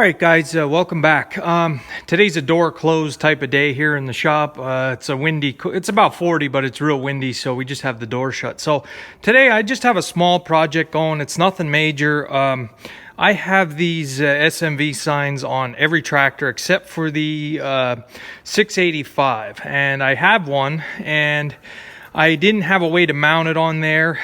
right, guys, welcome back. Today's a door closed type of day here in the shop. It's a windy, it's about 40, but it's real windy, so we just have the door shut. So today I just have a small project going. It's nothing major. I have these SMV signs on every tractor except for the 685, and I have one, and I didn't have a way to mount it on there.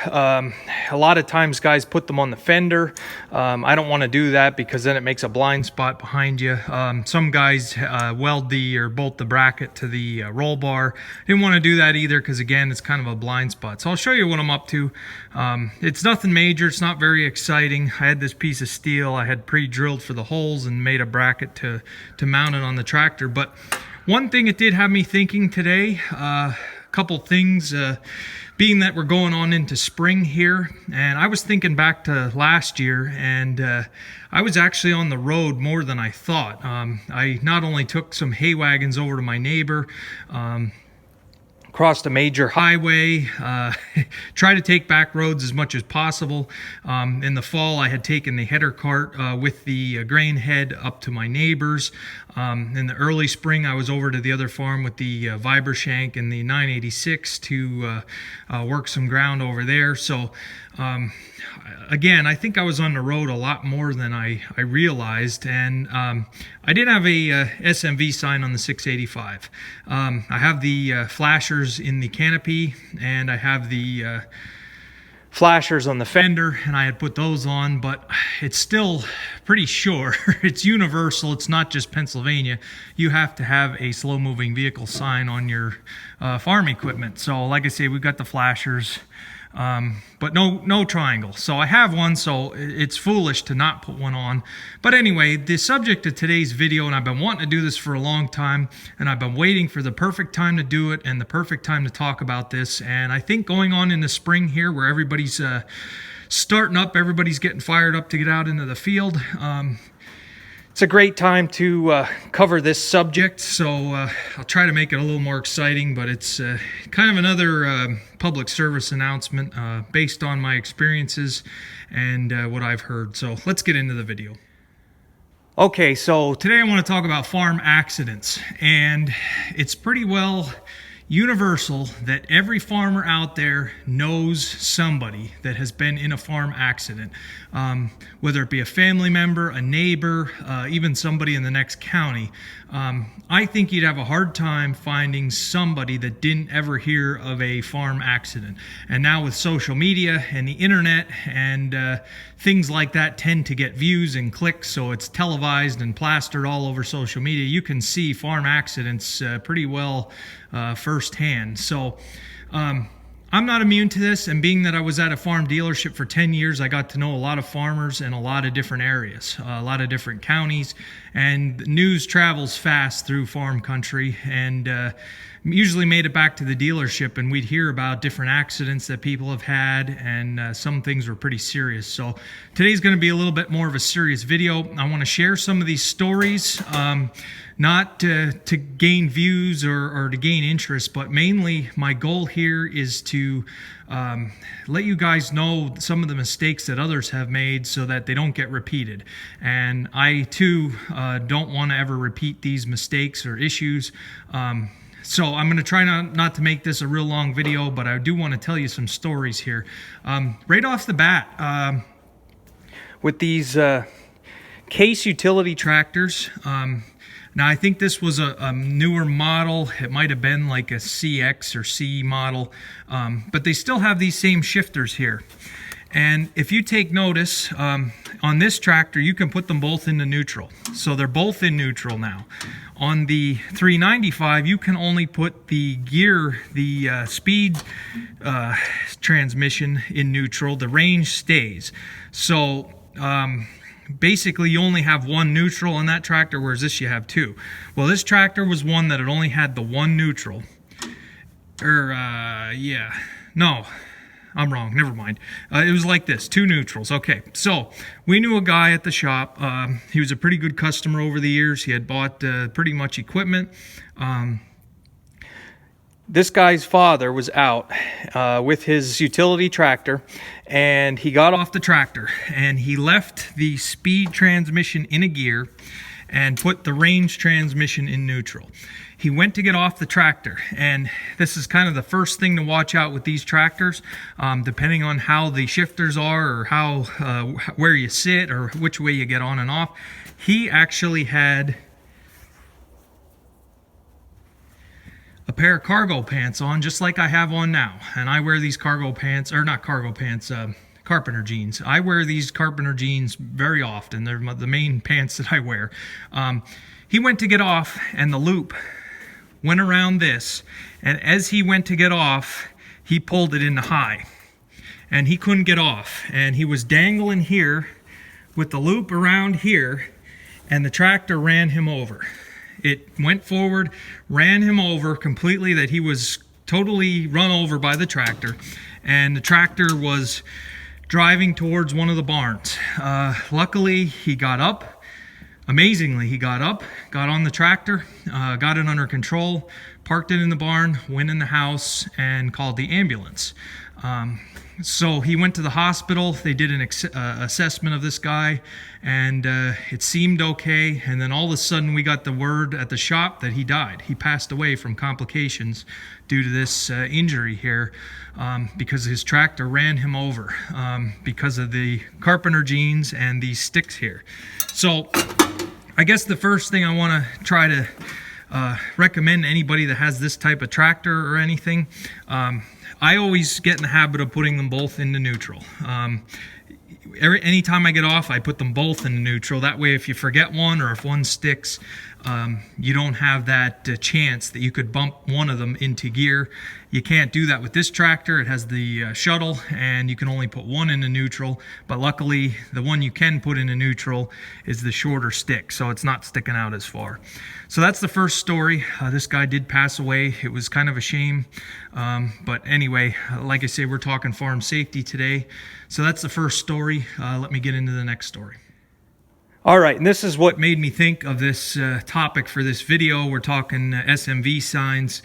A lot of times guys put them on the fender. I don't want to do that because then it makes a blind spot behind you. Some guys weld or bolt the bracket to the roll bar. Didn't want to do that either because, again, it's kind of a blind spot. So I'll show you what I'm up to. It's nothing major. It's not very exciting. I had this piece of steel I had pre-drilled for the holes and made a bracket to mount it on the tractor. But one thing it did have me thinking today, couple things, being that we're going on into spring here, and I was thinking back to last year, and I was actually on the road more than I thought. I not only took some hay wagons over to my neighbor, crossed a major highway, try to take back roads as much as possible. In the fall, I had taken the header cart with the grain head up to my neighbors. In the early spring, I was over to the other farm with the Vibershank and the 986 to work some ground over there. So again, I think I was on the road a lot more than I realized, and I did have a SMV sign on the 685. I have the flashers in the canopy, and I have the flashers on the fender, and I had put those on, but it's still pretty sure. It's universal. It's not just Pennsylvania. You have to have a slow-moving vehicle sign on your farm equipment. So like I say, we've got the flashers, but no triangle. So I have one, so it's foolish to not put one on. But anyway, the subject of today's video, and I've been wanting to do this for a long time, and I've been waiting for the perfect time to do it and the perfect time to talk about this. And I think going on in the spring here, where everybody's starting up, everybody's getting fired up to get out into the field, it's a great time to cover this subject, so I'll try to make it a little more exciting, but it's kind of another public service announcement based on my experiences and what I've heard. So let's get into the video. Okay, so today I want to talk about farm accidents, and it's pretty well universal that every farmer out there knows somebody that has been in a farm accident, whether it be a family member, a neighbor, even somebody in the next county. I think you'd have a hard time finding somebody that didn't ever hear of a farm accident. And now with social media and the internet and things like that tend to get views and clicks, so it's televised and plastered all over social media. You can see farm accidents pretty well firsthand. So I'm not immune to this, and being that I was at a farm dealership for 10 years, I got to know a lot of farmers in a lot of different areas, a lot of different counties, and news travels fast through farm country, and usually made it back to the dealership, and we'd hear about different accidents that people have had, and some things were pretty serious. So today's going to be a little bit more of a serious video. I want to share some of these stories, not to gain views or to gain interest, but mainly my goal here is to let you guys know some of the mistakes that others have made so that they don't get repeated. And I too don't want to ever repeat these mistakes or issues. So I'm going to try not to make this a real long video, but I do want to tell you some stories here. Right off the bat, with these Case utility tractors, now I think this was a newer model. It might have been like a CX or C model, but they still have these same shifters here. And if you take notice, on this tractor, you can put them both into neutral. So they're both in neutral now. On the 395, you can only put the gear, the speed transmission in neutral. The range stays. So basically, you only have one neutral on that tractor, whereas this you have two. Well, this tractor was one that it only had the one neutral. No, I'm wrong. Never mind. It was like this, two neutrals. Okay, so we knew a guy at the shop. He was a pretty good customer over the years. He had bought pretty much equipment. This guy's father was out with his utility tractor, and he got off the tractor and he left the speed transmission in a gear and put the range transmission in neutral. He went to get off the tractor, and this is kind of the first thing to watch out with these tractors, depending on how the shifters are, or how where you sit, or which way you get on and off. He actually had a pair of cargo pants on, just like I have on now. And I wear these cargo pants, or not cargo pants, carpenter jeans. I wear these carpenter jeans very often. They're the main pants that I wear. He went to get off, and the loop went around this. And as he went to get off, he pulled it into high. And he couldn't get off. And he was dangling here with the loop around here, and the tractor ran him over. It went forward, ran him over completely, that he was totally run over by the tractor, and the tractor was driving towards one of the barns. Luckily, he got up. Amazingly, he got up, got on the tractor, got it under control, parked it in the barn, went in the house, and called the ambulance. So he went to the hospital. They did an assessment of this guy, and it seemed okay. And then all of a sudden we got the word at the shop that he died. He passed away from complications due to this injury here, because his tractor ran him over because of the carpenter jeans and these sticks here. So I guess the first thing I want to try to recommend to anybody that has this type of tractor or anything, I always get in the habit of putting them both into neutral. Anytime I get off, I put them both into neutral. That way, if you forget one, or if one sticks, you don't have that chance that you could bump one of them into gear. You can't do that with this tractor. It has the shuttle, and you can only put one into neutral. But luckily, the one you can put into neutral is the shorter stick, so it's not sticking out as far. So that's the first story. This guy did pass away. It was kind of a shame. But anyway, like I say, we're talking farm safety today. So that's the first story. Let me get into the next story. All right, and this is what made me think of this topic for this video. We're talking SMV signs.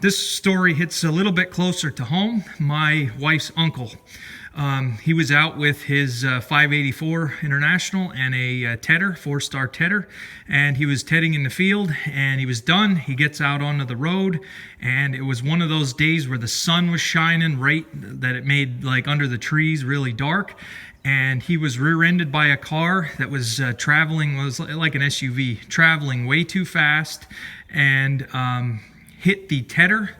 This story hits a little bit closer to home. My wife's uncle, he was out with his 584 International and a tedder, 4-star tedder, and he was tedding in the field, and he was done. He gets out onto the road, and it was one of those days where the sun was shining right, that it made like under the trees really dark. And he was rear-ended by a car that was traveling, was like an SUV, traveling way too fast, and hit the tedder,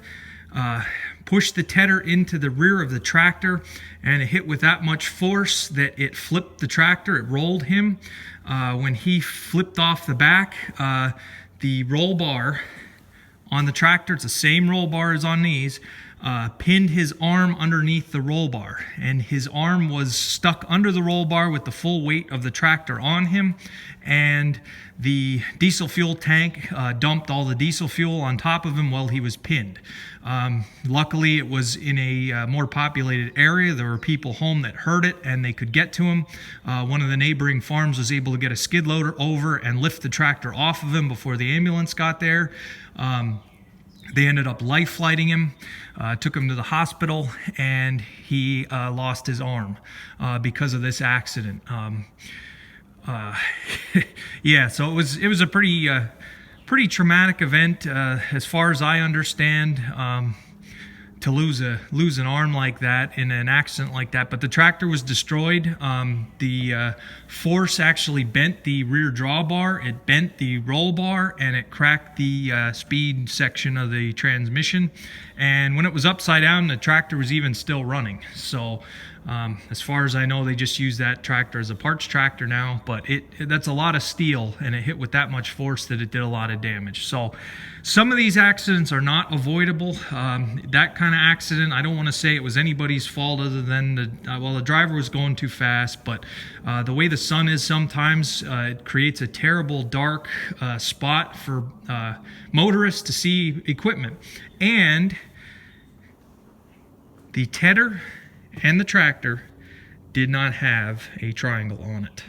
pushed the tedder into the rear of the tractor, and it hit with that much force that it flipped the tractor. It rolled him. When he flipped off the back, the roll bar on the tractor, it's the same roll bar as on these, pinned his arm underneath the roll bar, and his arm was stuck under the roll bar with the full weight of the tractor on him, and the diesel fuel tank dumped all the diesel fuel on top of him while he was pinned. Luckily, it was in a more populated area. There were people home that heard it, and they could get to him. One of the neighboring farms was able to get a skid loader over and lift the tractor off of him before the ambulance got there. They ended up life flighting him, took him to the hospital, and he lost his arm because of this accident. Yeah, so it was a pretty traumatic event, as far as I understand. To lose an arm like that in an accident like that. But the tractor was destroyed. The force actually bent the rear drawbar, it bent the roll bar, and it cracked the speed section of the transmission. And when it was upside down, the tractor was even still running. So as far as I know, they just use that tractor as a parts tractor now, but that's a lot of steel, and it hit with that much force that it did a lot of damage. So some of these accidents are not avoidable. That kind of accident, I don't want to say it was anybody's fault other than the driver was going too fast, but the way the sun is sometimes, it creates a terrible dark spot for motorists to see equipment. And the tedder and the tractor did not have a triangle on it,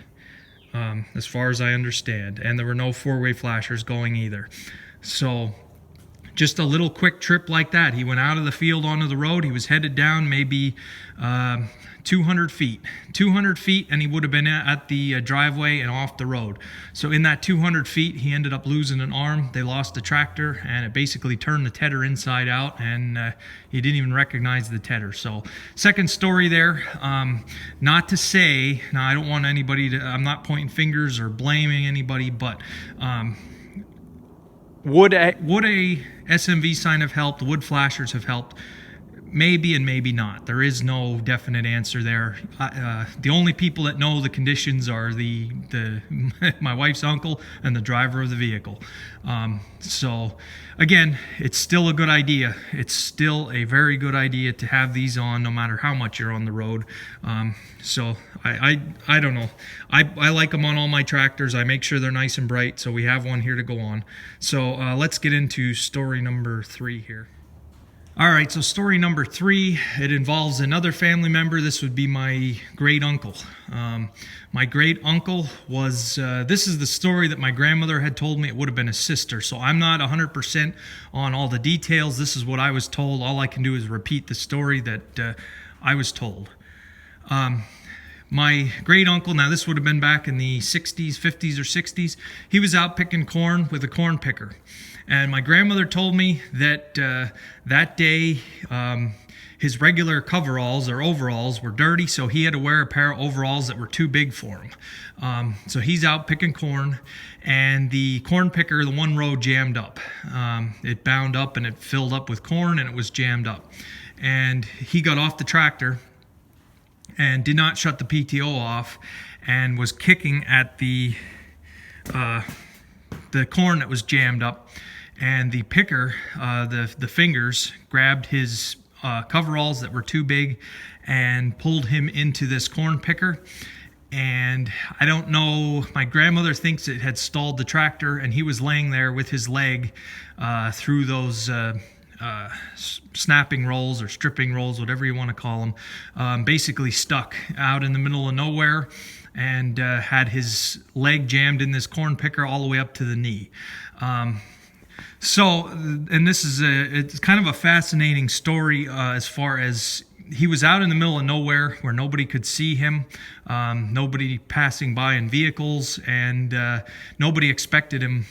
as far as I understand, and there were no four-way flashers going either. So just a little quick trip like that. He went out of the field onto the road. He was headed down maybe 200 feet, and he would have been at the driveway and off the road. So in that 200 feet, he ended up losing an arm. They lost the tractor, and it basically turned the tedder inside out, and he didn't even recognize the tedder. So second story there. Not to say, now I don't want anybody to, I'm not pointing fingers or blaming anybody, but would a SMV sign have helped? Would flashers have helped? Maybe and maybe not. There is no definite answer there. The only people that know the conditions are the my wife's uncle and the driver of the vehicle. So again, it's still a good idea. It's still a very good idea to have these on, no matter how much you're on the road. So I don't know. I like them on all my tractors. I make sure they're nice and bright. So we have one here to go on. So let's get into story number 3 here. All right, so story number 3, it involves another family member. This would be my great uncle. My great uncle was, this is the story that my grandmother had told me. It would have been a sister. So I'm not 100% on all the details. This is what I was told. All I can do is repeat the story that I was told. My great uncle, now this would have been back in the 60s, 50s or 60s. He was out picking corn with a corn picker. And my grandmother told me that that day his regular coveralls or overalls were dirty, so he had to wear a pair of overalls that were too big for him. So he's out picking corn, and the corn picker, the one row jammed up. It bound up and it filled up with corn, and it was jammed up. And he got off the tractor and did not shut the PTO off, and was kicking at the corn that was jammed up. And the picker, the fingers, grabbed his coveralls that were too big and pulled him into this corn picker. And I don't know, my grandmother thinks it had stalled the tractor, and he was laying there with his leg through those snapping rolls or stripping rolls, whatever you want to call them, basically stuck out in the middle of nowhere, and had his leg jammed in this corn picker all the way up to the knee. So, and this is it's kind of a fascinating story as far as he was out in the middle of nowhere where nobody could see him, nobody passing by in vehicles, and nobody expected him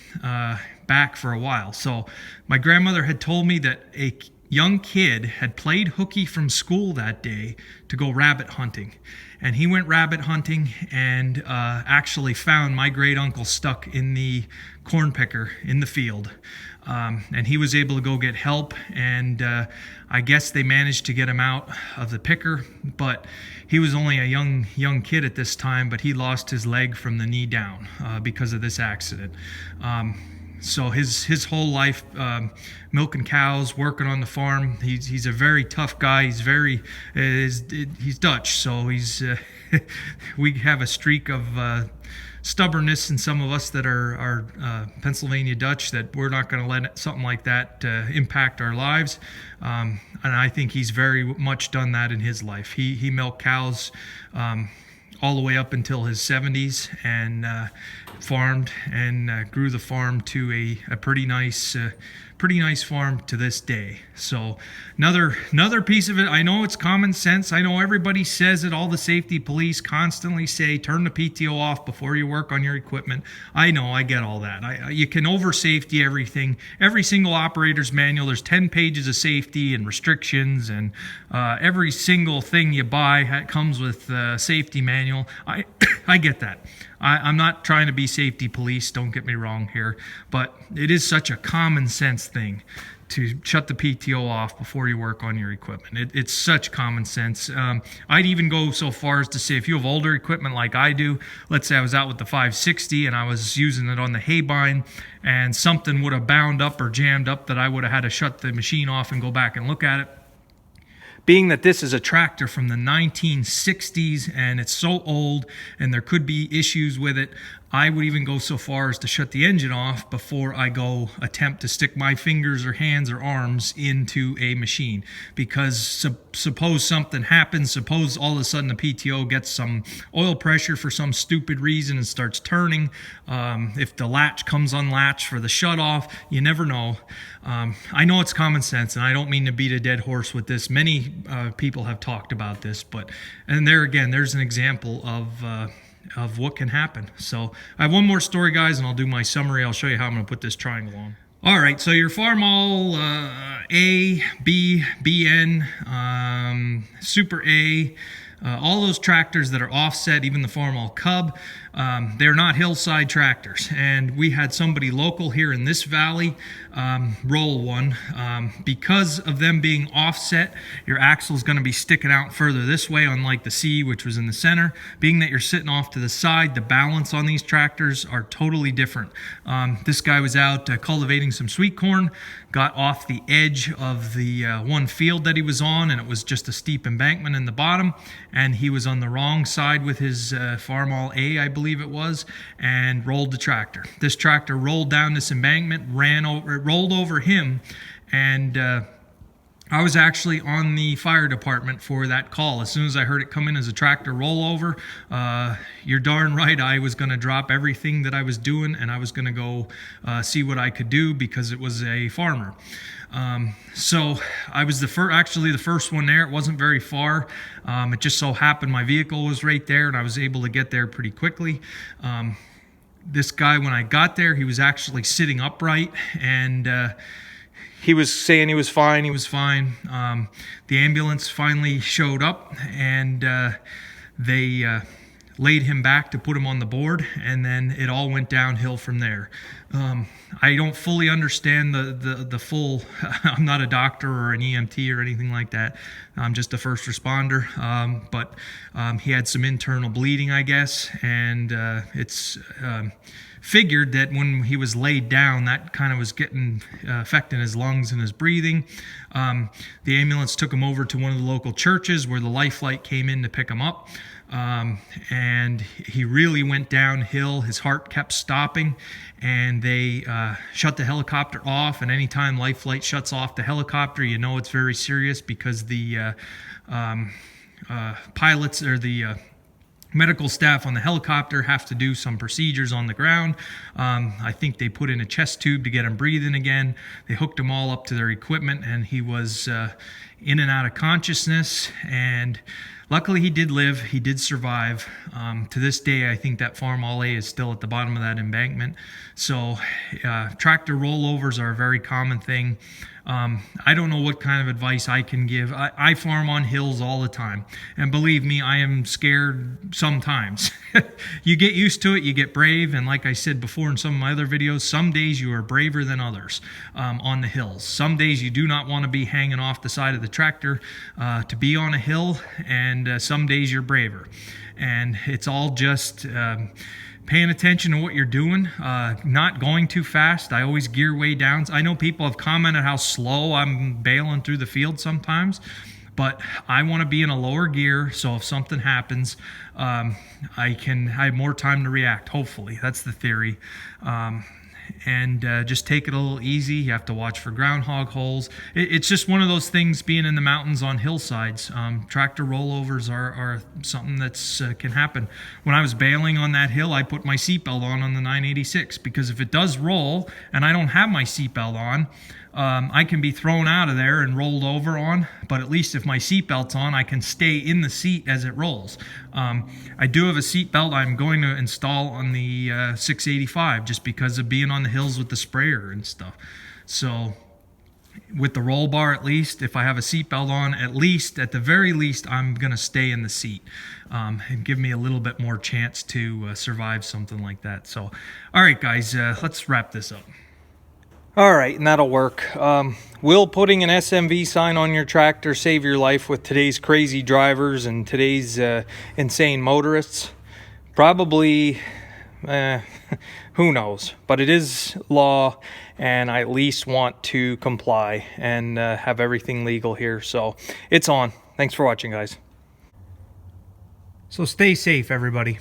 back for a while. So my grandmother had told me that a young kid had played hooky from school that day to go rabbit hunting. And he went rabbit hunting and actually found my great uncle stuck in the corn picker in the field. And he was able to go get help, and I guess they managed to get him out of the picker, but he was only a young kid at this time, but he lost his leg from the knee down because of this accident. So his whole life, milking cows, working on the farm. He's a very tough guy. He's Dutch, so we have a streak of stubbornness in some of us that are Pennsylvania Dutch, that we're not going to let something like that impact our lives. And I think he's very much done that in his life. He milked cows all the way up until his 70s, and farmed and grew the farm to a pretty nice farm to this day. So another piece of it, I know it's common sense. I know everybody says it. All the safety police constantly say, turn the PTO off before you work on your equipment. I know, I get all that. You can over safety everything. Every single operator's manual, there's 10 pages of safety and restrictions, and every single thing you buy comes with a safety manual. I get that. I'm not trying to be safety police, don't get me wrong here, but it is such a common sense thing to shut the PTO off before you work on your equipment. It's such common sense. I'd even go so far as to say, if you have older equipment like I do, let's say I was out with the 560 and I was using it on the haybine, and something would have bound up or jammed up that I would have had to shut the machine off and go back and look at it. Being that this is a tractor from the 1960s and it's so old and there could be issues with it, I would even go so far as to shut the engine off before I go attempt to stick my fingers or hands or arms into a machine. Because suppose something happens, suppose all of a sudden the PTO gets some oil pressure for some stupid reason and starts turning. If the latch comes unlatched for the shut off, you never know. I know it's common sense, and I don't mean to beat a dead horse with this. Many people have talked about this, and there again, there's an example of what can happen. So I have one more story, guys, and I'll do my summary. I'll show you how I'm going to put this triangle on. All right, so your Farmall A, B, BN, Super A, all those tractors that are offset, even the Farmall Cub, they're not hillside tractors. And we had somebody local here in this valley roll one. Because of them being offset, your axle is going to be sticking out further this way, unlike the C, which was in the center. Being that you're sitting off to the side, the balance on these tractors are totally different. This guy was out cultivating some sweet corn, got off the edge of the one field that he was on, and it was just a steep embankment in the bottom, and he was on the wrong side with his Farmall A, I believe it was, and rolled the tractor. This tractor rolled down this embankment, rolled over him, and I was actually on the fire department for that call. As soon as I heard it come in as a tractor rollover, you're darn right I was going to drop everything that I was doing, and I was going to go see what I could do, because it was a farmer. So I was actually the first one there. It wasn't very far. It just so happened my vehicle was right there, and I was able to get there pretty quickly. This guy, when I got there, he was actually sitting upright, and he was saying he was fine. The ambulance finally showed up, and they laid him back to put him on the board, and then it all went downhill from there. I don't fully understand the full, I'm not a doctor or an EMT or anything like that. I'm just a first responder, but he had some internal bleeding, I guess, and it's figured that when he was laid down, that kind of was affecting his lungs and his breathing. The ambulance took him over to one of the local churches where the life flight came in to pick him up. And he really went downhill. His heart kept stopping, and they shut the helicopter off. And anytime life flight shuts off the helicopter, you know it's very serious, because the pilots or the medical staff on the helicopter have to do some procedures on the ground. I think they put in a chest tube to get him breathing again. They hooked him all up to their equipment, and he was in and out of consciousness, and luckily he did live. He did survive. To this day, I think that Farmall A is still at the bottom of that embankment. So tractor rollovers are a very common thing. I don't know what kind of advice I can give. I farm on hills all the time, and believe me, I am scared sometimes. You get used to it, you get brave, and like I said before in some of my other videos, some days you are braver than others on the hills. Some days you do not want to be hanging off the side of the tractor to be on a hill, and some days you're braver. And it's all just paying attention to what you're doing, not going too fast. I always gear way down. I know people have commented how slow I'm bailing through the field sometimes, but I want to be in a lower gear, so if something happens, I have more time to react, hopefully. That's the theory. And just take it a little easy. You have to watch for groundhog holes. It's just one of those things, being in the mountains on hillsides. Tractor rollovers are something that's can happen. When I was bailing on that hill, I put my seatbelt on the 986, because if it does roll and I don't have my seatbelt on, I can be thrown out of there and rolled over on, but at least if my seatbelt's on, I can stay in the seat as it rolls. I do have a seatbelt I'm going to install on the 685, just because of being on the hills with the sprayer and stuff. So with the roll bar, at least, if I have a seatbelt on, at the very least, I'm going to stay in the seat and give me a little bit more chance to survive something like that. So, all right, guys, let's wrap this up. All right, and that'll work. Will putting an SMV sign on your tractor save your life with today's crazy drivers and today's insane motorists? Probably, who knows? But it is law, and I at least want to comply and have everything legal here. So it's on. Thanks for watching, guys. So stay safe, everybody.